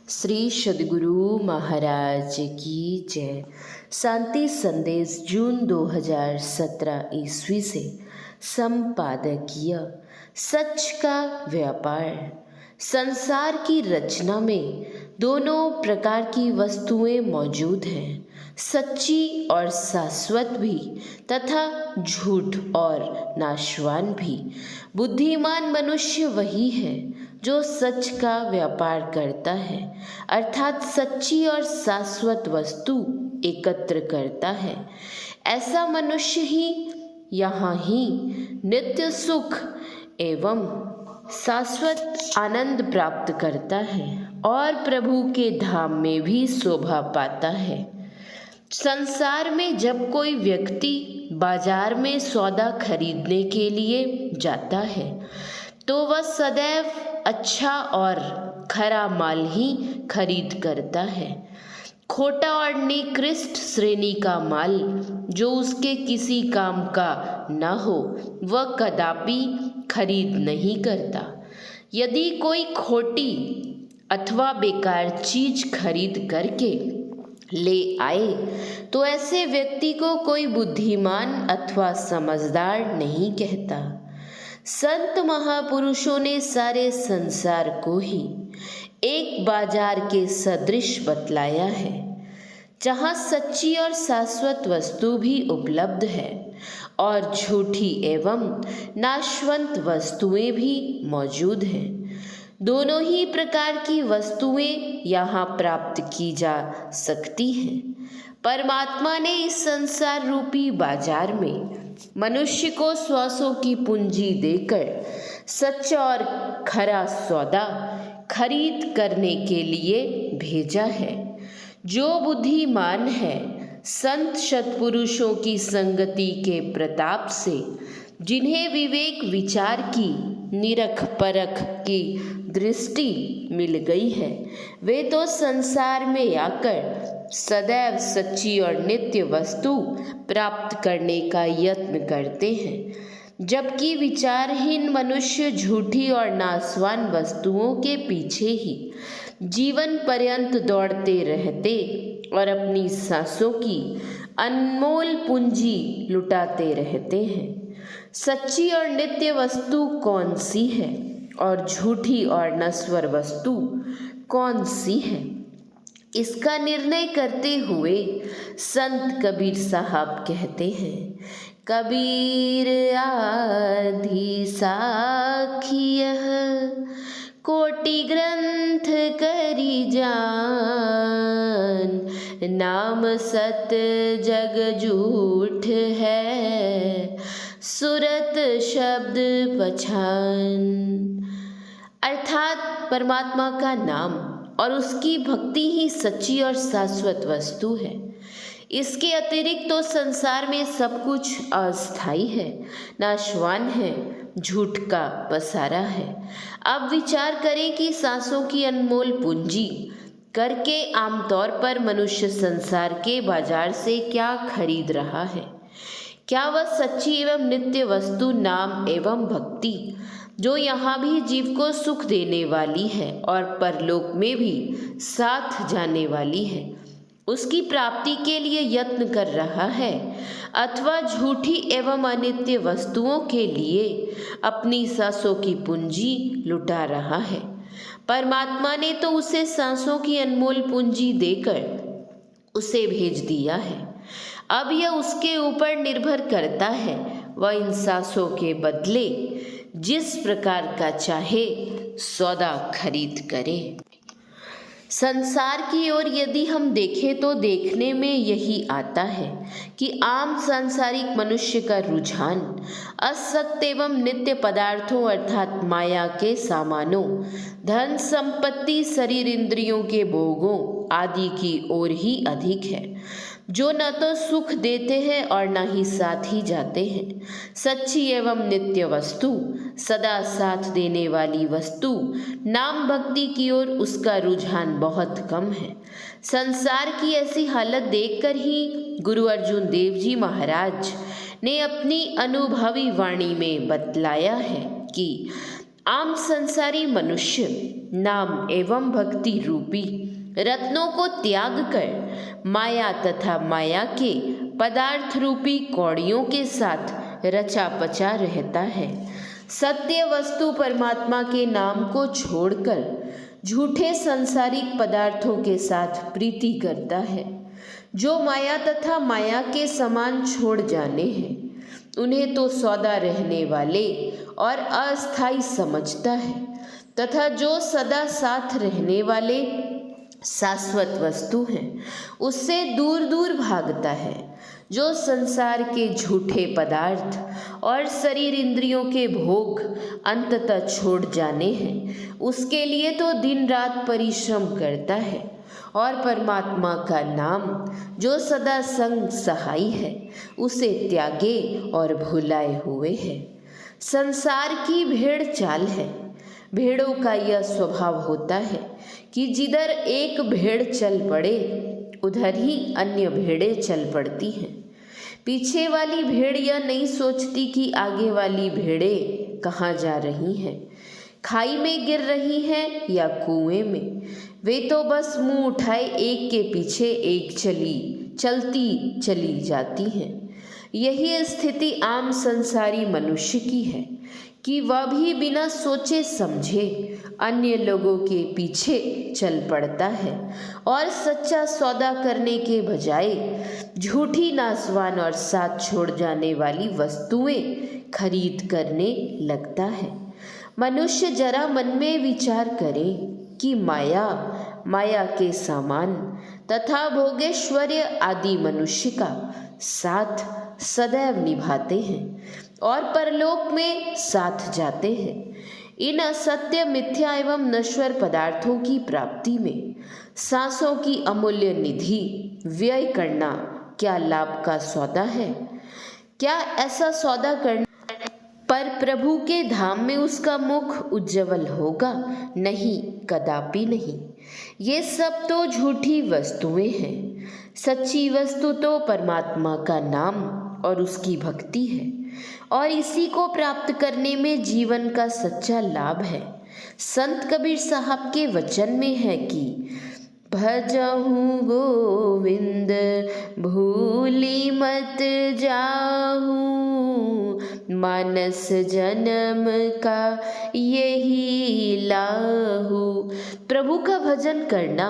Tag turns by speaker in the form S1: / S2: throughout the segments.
S1: श्री सद्गुरु महाराज की जय। शांति संदेश जून 2017 ईस्वी से संपादकीय। सच का व्यापार। संसार की रचना में दोनों प्रकार की वस्तुएं मौजूद हैं, सच्ची और शाश्वत भी तथा झूठ और नाशवान भी। बुद्धिमान मनुष्य वही है जो सच का व्यापार करता है, अर्थात सच्ची और शाश्वत वस्तु एकत्र करता है। ऐसा मनुष्य ही यहाँ ही नित्य सुख एवं शाश्वत आनंद प्राप्त करता है और प्रभु के धाम में भी शोभा पाता है। संसार में जब कोई व्यक्ति बाजार में सौदा खरीदने के लिए जाता है तो वह सदैव अच्छा और खरा माल ही खरीद करता है। खोटा और निकृष्ट श्रेणी का माल जो उसके किसी काम का न हो वह कदापि खरीद नहीं करता। यदि कोई खोटी अथवा बेकार चीज खरीद करके ले आए तो ऐसे व्यक्ति को कोई बुद्धिमान अथवा समझदार नहीं कहता। संत महापुरुषों ने सारे संसार को ही एक बाजार के सदृश बतलाया है, जहाँ सच्ची और शाश्वत वस्तु भी उपलब्ध है और झूठी एवं नाशवंत वस्तुएं भी मौजूद हैं। दोनों ही प्रकार की वस्तुएं यहाँ प्राप्त की जा सकती हैं। परमात्मा ने इस संसार रूपी बाजार में मनुष्य को श्वासों की पूंजी देकर सच्चा और खरा सौदा खरीद करने के लिए भेजा है। जो बुद्धिमान है, संत सत्पुरुषों की संगति के प्रताप से जिन्हें विवेक विचार की निरख परख की दृष्टि मिल गई है, वे तो संसार में आकर सदैव सच्ची और नित्य वस्तु प्राप्त करने का यत्न करते हैं, जबकि विचारहीन मनुष्य झूठी और नाशवान वस्तुओं के पीछे ही जीवन पर्यंत दौड़ते रहते और अपनी सांसों की अनमोल पूंजी लुटाते रहते हैं। सच्ची और नित्य वस्तु कौन सी है और झूठी और नश्वर वस्तु कौन सी है, इसका निर्णय करते हुए संत कबीर साहब कहते हैं, कबीर आधी साखी यह कोटि ग्रंथ करी जान, नाम सत जग झूठ है सुरत शब्द पहचान। अर्थात परमात्मा का नाम और उसकी भक्ति ही सच्ची और शाश्वत वस्तु है। इसके अतिरिक्त तो संसार में सब कुछ अस्थायी है, नाशवान है, झूठ का पसारा है। अब विचार करें कि सांसों की अनमोल पूंजी करके आमतौर पर मनुष्य संसार के बाजार से क्या खरीद रहा है। क्या वह सच्ची एवं नित्य वस्तु नाम एवं भक्ति, जो यहाँ भी जीव को सुख देने वाली है और परलोक में भी साथ जाने वाली है, उसकी प्राप्ति के लिए यत्न कर रहा है, अथवा झूठी एवं अनित्य वस्तुओं के लिए अपनी सांसों की पूंजी लुटा रहा है। परमात्मा ने तो उसे सांसों की अनमोल पूंजी देकर उसे भेज दिया है। अब यह उसके ऊपर निर्भर करता है, वह इन सांसों के बदले जिस प्रकार का चाहे सौदा खरीद करे। संसार की ओर यदि हम देखें तो देखने में यही आता है कि आम सांसारिक मनुष्य का रुझान असत्य एवं नित्य पदार्थों अर्थात माया के सामानों, धन संपत्ति, शरीर इंद्रियों के भोगों आदि की ओर ही अधिक है, जो न तो सुख देते हैं और न ही साथ ही जाते हैं। सच्ची एवं नित्य वस्तु, सदा साथ देने वाली वस्तु, नाम भक्ति की ओर उसका रुझान बहुत कम है। संसार की ऐसी हालत देखकर ही गुरु अर्जुन देव जी महाराज ने अपनी अनुभवी वाणी में बतलाया है कि आम संसारी मनुष्य नाम एवं भक्ति रूपी रत्नों को त्याग कर माया तथा माया के पदार्थ रूपी कौड़ियों के साथ रचा पचा रहता है। सत्य वस्तु परमात्मा के नाम को छोड़कर झूठे सांसारिक पदार्थों के साथ प्रीति करता है। जो माया तथा माया के समान छोड़ जाने हैं, उन्हें तो सौदा रहने वाले और अस्थायी समझता है, तथा जो सदा साथ रहने वाले शाश्वत वस्तु हैं, उससे दूर दूर भागता है। जो संसार के झूठे पदार्थ और शरीर इंद्रियों के भोग अंततः छोड़ जाने हैं, उसके लिए तो दिन रात परिश्रम करता है और परमात्मा का नाम जो सदा संग सहाई है, उसे त्यागे और भुलाए हुए है। संसार की भेड़ चाल है। भेड़ों का यह स्वभाव होता है कि जिधर एक भेड़ चल पड़े उधर ही अन्य भेड़ें चल पड़ती हैं। पीछे वाली भेड़ यह नहीं सोचती कि आगे वाली भेड़ें कहाँ जा रही हैं, खाई में गिर रही हैं या कुएं में। वे तो बस मुंह उठाए एक के पीछे एक चलती चली जाती हैं। यही स्थिति आम संसारी मनुष्य की है कि वह भी बिना सोचे समझे अन्य लोगों के पीछे चल पड़ता है और सच्चा सौदा करने के बजाय झूठी नासवान और साथ छोड़ जाने वाली वस्तुएं खरीद करने लगता है। मनुष्य जरा मन में विचार करे कि माया के सामान तथा भोगेश्वर्य आदि मनुष्य का साथ सदैव निभाते हैं और परलोक में साथ जाते हैं। इन असत्य मिथ्या एवं नश्वर पदार्थों की प्राप्ति में सांसों की अमूल्य निधि व्यय करना क्या लाभ का सौदा है? क्या ऐसा सौदा करना पर प्रभु के धाम में उसका मुख उज्जवल होगा? नहीं, कदापि नहीं। ये सब तो झूठी वस्तुएं हैं। सच्ची वस्तु तो परमात्मा का नाम और उसकी भक्ति है, और इसी को प्राप्त करने में जीवन का सच्चा लाभ है। संत कबीर साहब के वचन में है कि भजहूँ गोविंद भूली मत जाहूँ, मानस जन्म का यही लाहू। प्रभु का भजन करना,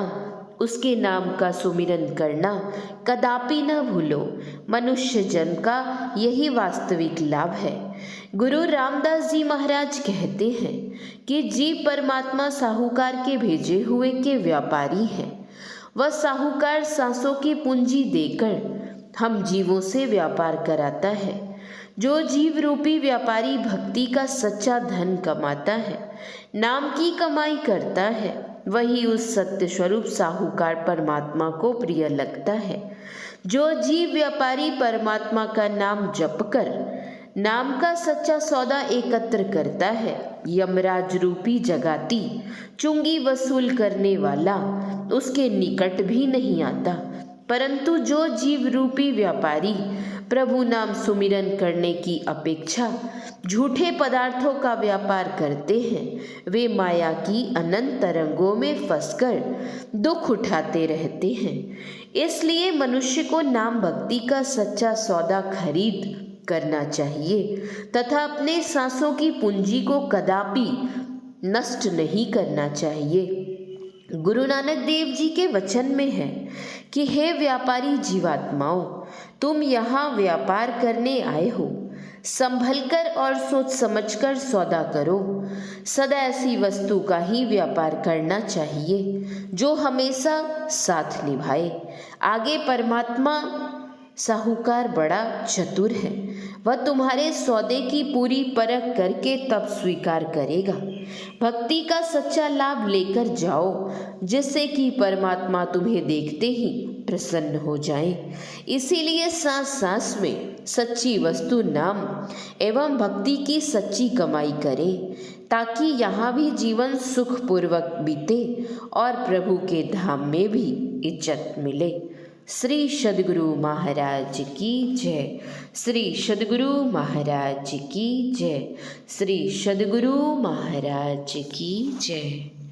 S1: उसके नाम का सुमिरन करना कदापि न भूलो। मनुष्य जन्म का यही वास्तविक लाभ है। गुरु रामदास जी महाराज कहते हैं कि जीव परमात्मा साहूकार के भेजे हुए के व्यापारी हैं। वह साहूकार सांसों की पूंजी देकर हम जीवों से व्यापार कराता है। जो जीव रूपी व्यापारी भक्ति का सच्चा धन कमाता है, नाम की कमाई करता है, वही उस सत्य स्वरूप साहूकार परमात्मा को प्रिय लगता है। जो जीव व्यापारी परमात्मा का नाम जपकर नाम का सच्चा सौदा एकत्र करता है, यमराज रूपी जगाती चुंगी वसूल करने वाला उसके निकट भी नहीं आता। परंतु जो जीव रूपी व्यापारी प्रभु नाम सुमिरन करने की अपेक्षा झूठे पदार्थों का व्यापार करते हैं, वे माया की अनंत तरंगों में फंसकर दुख उठाते रहते हैं। इसलिए मनुष्य को नाम भक्ति का सच्चा सौदा खरीद करना चाहिए तथा अपने सांसों की पूंजी को कदापि नष्ट नहीं करना चाहिए। गुरु नानक देव जी के वचन में है कि हे व्यापारी जीवात्माओं, तुम यहाँ व्यापार करने आए हो, संभलकर और सोच समझकर सौदा करो। सदा ऐसी वस्तु का ही व्यापार करना चाहिए जो हमेशा साथ निभाए। आगे परमात्मा साहूकार बड़ा चतुर है, वह तुम्हारे सौदे की पूरी परख करके तब स्वीकार करेगा। भक्ति का सच्चा लाभ लेकर जाओ, जिससे कि परमात्मा तुम्हें देखते ही प्रसन्न हो जाए। इसीलिए सांस सांस में सच्ची वस्तु नाम एवं भक्ति की सच्ची कमाई करें, ताकि यहाँ भी जीवन सुखपूर्वक बीते और प्रभु के धाम में भी इज्जत मिले। श्री सद्गुरु महाराज की जय। श्री सद्गुरु महाराज की जय। श्री सद्गुरु महाराज की जय।